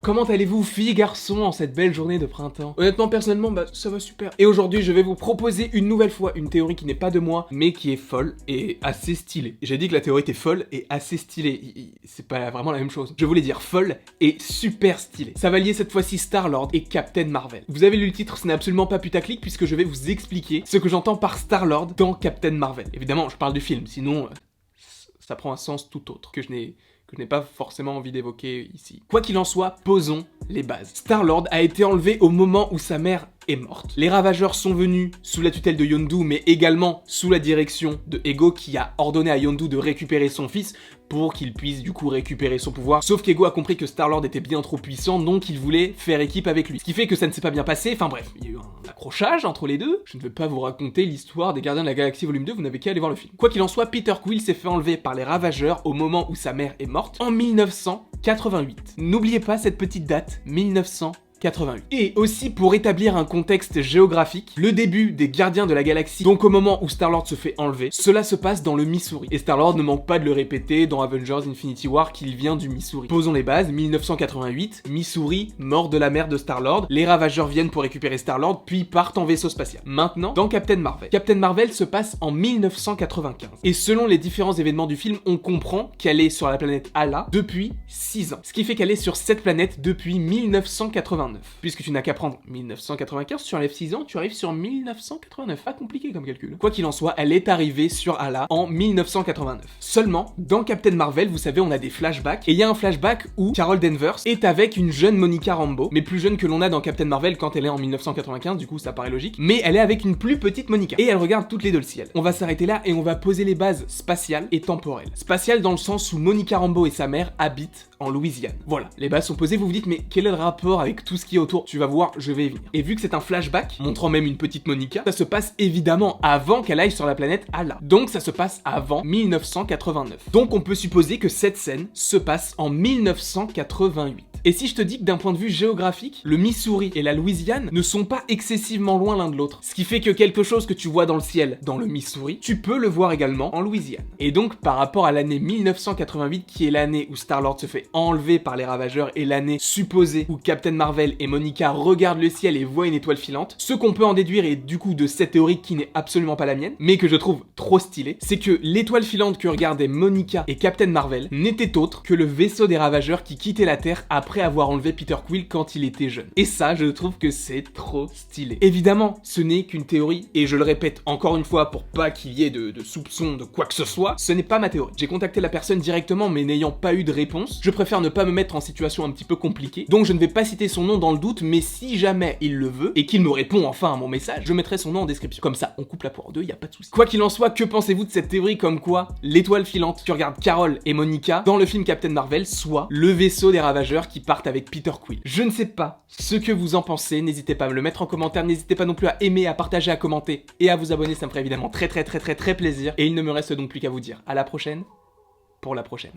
Comment allez-vous filles, garçons, en cette belle journée de printemps? Honnêtement, personnellement, ça va super. Et aujourd'hui, je vais vous proposer une nouvelle fois une théorie qui n'est pas de moi, mais qui est folle et assez stylée. J'ai dit que la théorie était folle et assez stylée. C'est pas vraiment la même chose. Je voulais dire folle et super stylée. Ça va lier cette fois-ci Star-Lord et Captain Marvel. Vous avez lu le titre, ce n'est absolument pas putaclic puisque je vais vous expliquer ce que j'entends par Star-Lord dans Captain Marvel. Évidemment, je parle du film, sinon ça prend un sens tout autre que je n'ai pas forcément envie d'évoquer ici. Quoi qu'il en soit, posons les bases. Star-Lord a été enlevé au moment où sa mère est morte. Les Ravageurs sont venus sous la tutelle de Yondu, mais également sous la direction de Ego qui a ordonné à Yondu de récupérer son fils pour qu'il puisse du coup récupérer son pouvoir. Sauf qu'Ego a compris que Star-Lord était bien trop puissant, donc il voulait faire équipe avec lui. Ce qui fait que ça ne s'est pas bien passé, enfin bref, il y a eu un accrochage entre les deux. Je ne vais pas vous raconter l'histoire des Gardiens de la Galaxie volume 2, vous n'avez qu'à aller voir le film. Quoi qu'il en soit, Peter Quill s'est fait enlever par les Ravageurs au moment où sa mère est morte, en 1988. N'oubliez pas cette petite date, 1988. Et aussi pour établir un contexte géographique, le début des Gardiens de la Galaxie, donc au moment où Star-Lord se fait enlever, cela se passe dans le Missouri. Et Star-Lord ne manque pas de le répéter dans Avengers Infinity War qu'il vient du Missouri. Posons les bases, 1988, Missouri, mort de la mère de Star-Lord, les Ravageurs viennent pour récupérer Star-Lord, puis partent en vaisseau spatial. Maintenant, dans Captain Marvel. Captain Marvel se passe en 1995. Et selon les différents événements du film, on comprend qu'elle est sur la planète Hala depuis 6 ans. Ce qui fait qu'elle est sur cette planète depuis 1989. Puisque tu n'as qu'à prendre 1995, tu enlèves 6 ans, tu arrives sur 1989. Pas compliqué comme calcul. Quoi qu'il en soit, elle est arrivée sur Hala en 1989. Seulement, dans Captain Marvel, vous savez, on a des flashbacks. Et il y a un flashback où Carol Danvers est avec une jeune Monica Rambeau, mais plus jeune que l'on a dans Captain Marvel quand elle est en 1995, du coup ça paraît logique. Mais elle est avec une plus petite Monica. Et elles regardent toutes les deux le ciel. On va s'arrêter là et on va poser les bases spatiales et temporelles. Spatiales dans le sens où Monica Rambeau et sa mère habitent en Louisiane. Voilà, les bases sont posées, vous vous dites mais quel est le rapport avec tout ce qui est autour? Tu vas voir, je vais y venir. Et vu que c'est un flashback, montrant même une petite Monica, ça se passe évidemment avant qu'elle aille sur la planète Hala. Donc ça se passe avant 1989. Donc on peut supposer que cette scène se passe en 1988. Et si je te dis que d'un point de vue géographique, le Missouri et la Louisiane ne sont pas excessivement loin l'un de l'autre. Ce qui fait que quelque chose que tu vois dans le ciel, dans le Missouri, tu peux le voir également en Louisiane. Et donc par rapport à l'année 1988, qui est l'année où Star-Lord se fait enlever par les Ravageurs et l'année supposée où Captain Marvel et Monica regardent le ciel et voient une étoile filante, ce qu'on peut en déduire, et du coup de cette théorie qui n'est absolument pas la mienne, mais que je trouve trop stylée, c'est que l'étoile filante que regardaient Monica et Captain Marvel n'était autre que le vaisseau des Ravageurs qui quittait la Terre après avoir enlevé Peter Quill quand il était jeune. Et ça, je trouve que c'est trop stylé. Évidemment, ce n'est qu'une théorie, et je le répète encore une fois pour pas qu'il y ait de soupçons de quoi que ce soit, ce n'est pas ma théorie. J'ai contacté la personne directement, mais n'ayant pas eu de réponse, je préfère ne pas me mettre en situation un petit peu compliquée, donc je ne vais pas citer son nom dans le doute, mais si jamais il le veut, et qu'il me répond enfin à mon message, je mettrai son nom en description. Comme ça, on coupe la poire en deux, y a pas de souci. Quoi qu'il en soit, que pensez-vous de cette théorie comme quoi l'étoile filante qui regarde Carol et Monica dans le film Captain Marvel soit le vaisseau des Ravageurs qui partent avec Peter Quill? Je ne sais pas ce que vous en pensez, n'hésitez pas à me le mettre en commentaire, n'hésitez pas non plus à aimer, à partager, à commenter et à vous abonner, ça me ferait évidemment très plaisir. Et il ne me reste donc plus qu'à vous dire à la prochaine pour la prochaine.